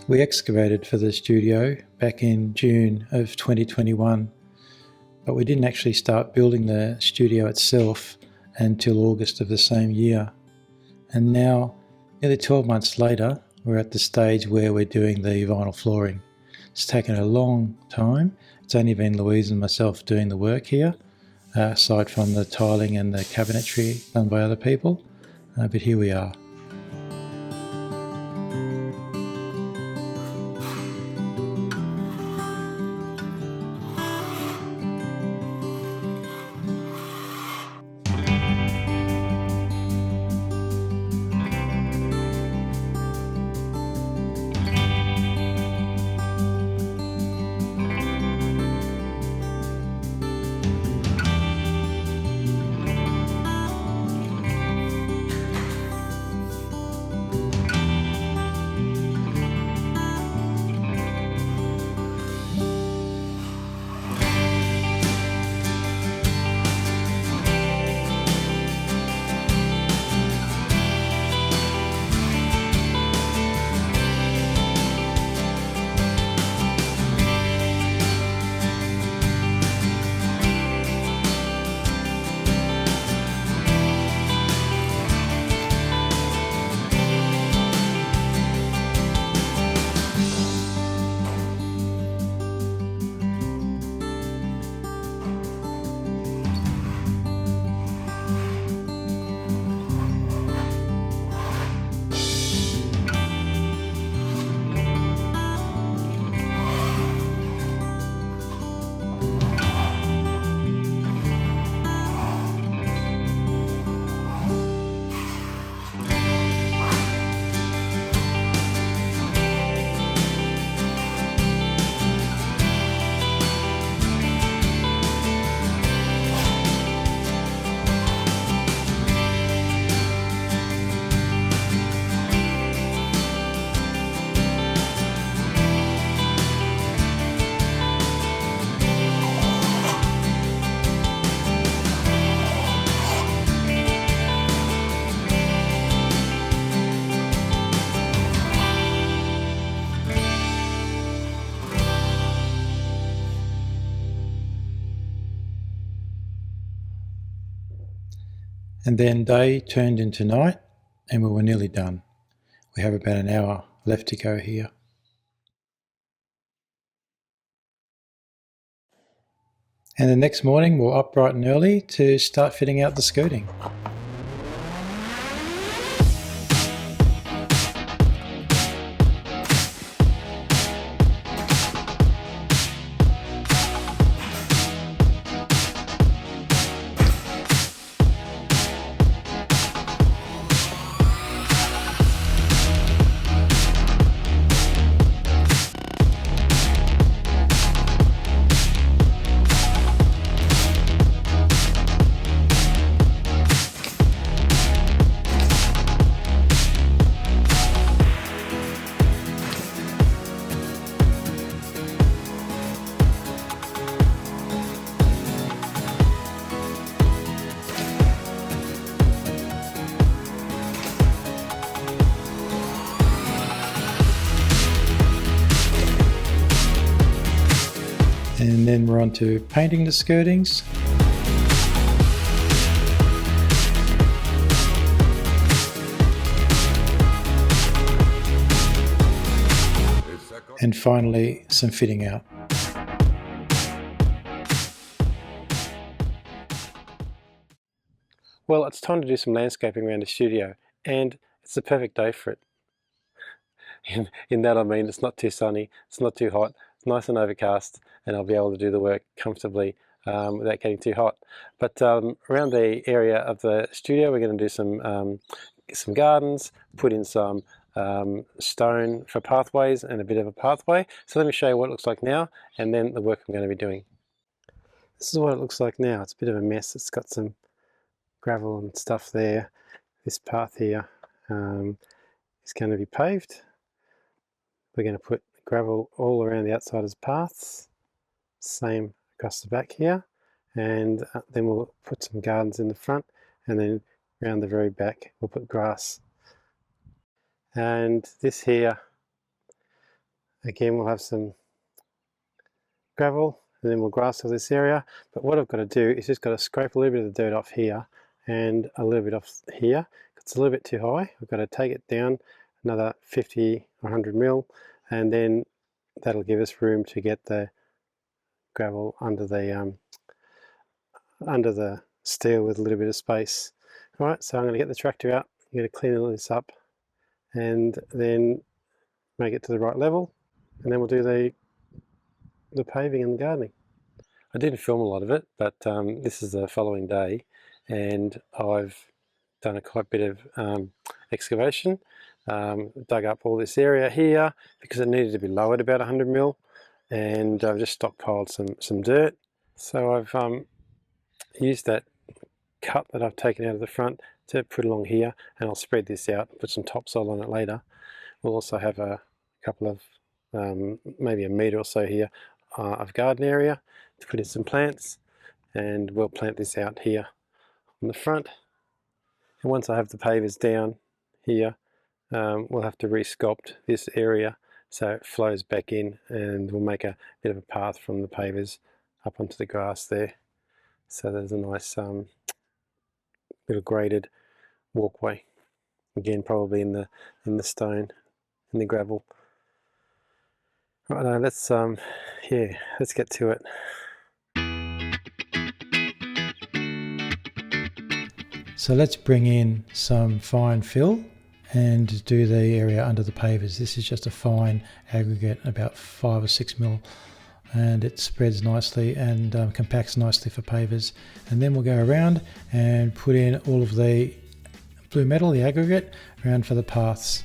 We excavated for the studio back in June of 2021, but we didn't actually start building the studio itself until August of the same year. And now, nearly 12 months later, we're at the stage where we're doing the vinyl flooring. It's taken a long time. It's only been Louise and myself doing the work here, aside from the tiling and the cabinetry done by other people, but here we are. And then day turned into night and we were nearly done. We have about an hour left to go here. And the next morning we're up bright and early to start fitting out the skirting. And then we're on to painting the skirtings. And finally, some fitting out. Well, it's time to do some landscaping around the studio, and it's the perfect day for it. In that I mean, it's not too sunny, it's not too hot, it's nice and overcast, and I'll be able to do the work comfortably without getting too hot. But around the area of the studio, we're going to do some gardens, put in some stone for pathways and a bit of a pathway. So let me show you what it looks like now, and then the work I'm going to be doing. This is what it looks like now. It's a bit of a mess. It's got some gravel and stuff there. This path here is going to be paved. We're going to put gravel all around the outside as paths, same across the back here, and then we'll put some gardens in the front, and then around the very back we'll put grass. And this here Again, we'll have some gravel and then we'll grass all this area. But what I've got to do is just got to scrape a little bit of the dirt off here and a little bit off here. It's a little bit too high. I've got to take it down another 50 or 100 mil, and then that'll give us room to get the gravel under the steel with a little bit of space. All right, so I'm going to get the tractor out. I'm going to clean all this up and then make it to the right level, and then we'll do the paving and the gardening. I didn't film a lot of it, but this is the following day, and I've done quite a bit of excavation. Dug up all this area here because it needed to be lowered about 100 mil, and I've just stockpiled some dirt. So I've used that cut that I've taken out of the front to put along here, and I'll spread this out and put some topsoil on it later. We'll also have a couple of maybe a metre or so here of garden area to put in some plants, and we'll plant this out here on the front. And once I have the pavers down here, we'll have to re-sculpt this area so it flows back in, and we'll make a bit of a path from the pavers up onto the grass there. So there's a nice little graded walkway. Again, probably in the stone, in the gravel. Right now, let's get to it. So let's bring in some fine fill and do the area under the pavers. This is just a fine aggregate, about 5 or 6 mil, and it spreads nicely and compacts nicely for pavers. And then we'll go around and put in all of the blue metal, the aggregate, around for the paths.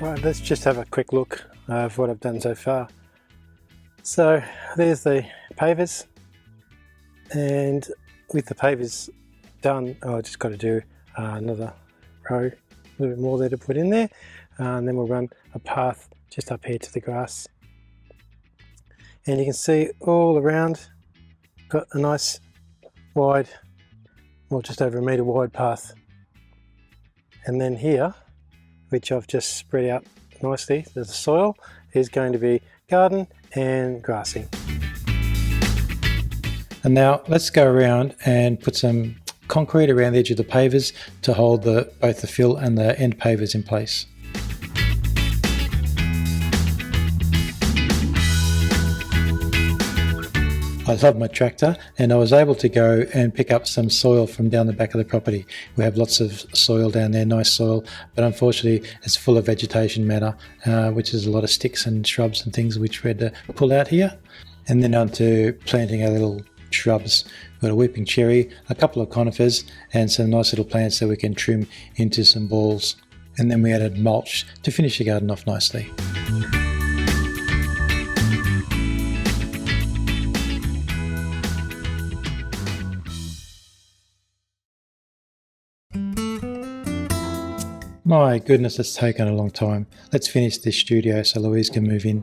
Right, let's just have a quick look of what I've done so far. So there's the pavers, and with the pavers done, I've just got to do another row, a little bit more there to put in there, and then we'll run a path just up here to the grass. And you can see all around, got a nice wide, well, just over 1 metre wide path. And then here, which I've just spread out nicely, the soil is going to be garden and grassing. And now let's go around and put some concrete around the edge of the pavers to hold both the fill and the end pavers in place. I love my tractor, and I was able to go and pick up some soil from down the back of the property. We have lots of soil down there, nice soil, but unfortunately it's full of vegetation matter, which is a lot of sticks and shrubs and things which we had to pull out here. And then on to planting our little shrubs. We've got a weeping cherry, a couple of conifers, and some nice little plants that we can trim into some balls. And then we added mulch to finish the garden off nicely. My goodness, it's taken a long time. Let's finish this studio so Louise can move in.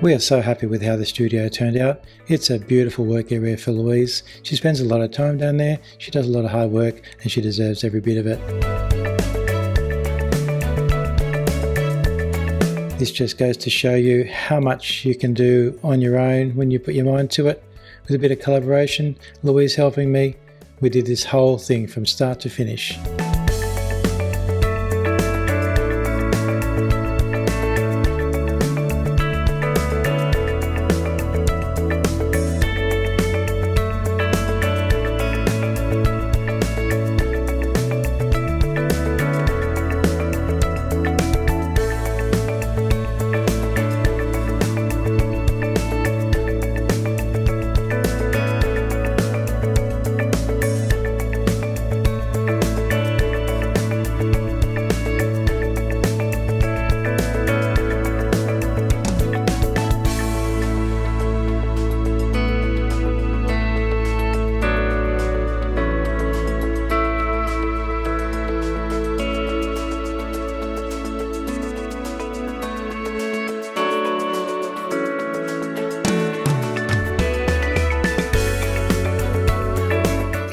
We are so happy with how the studio turned out. It's a beautiful work area for Louise. She spends a lot of time down there, she does a lot of hard work, and she deserves every bit of it. This just goes to show you how much you can do on your own when you put your mind to it. With a bit of collaboration, Louise helping me, we did this whole thing from start to finish.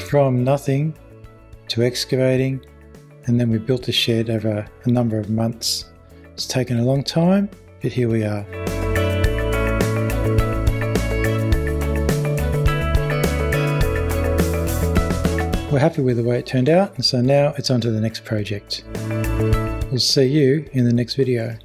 From nothing to excavating, and then we built a shed over a number of months. It's taken a long time, but here we are. We're happy with the way it turned out, and so now it's on to the next project. We'll see you in the next video.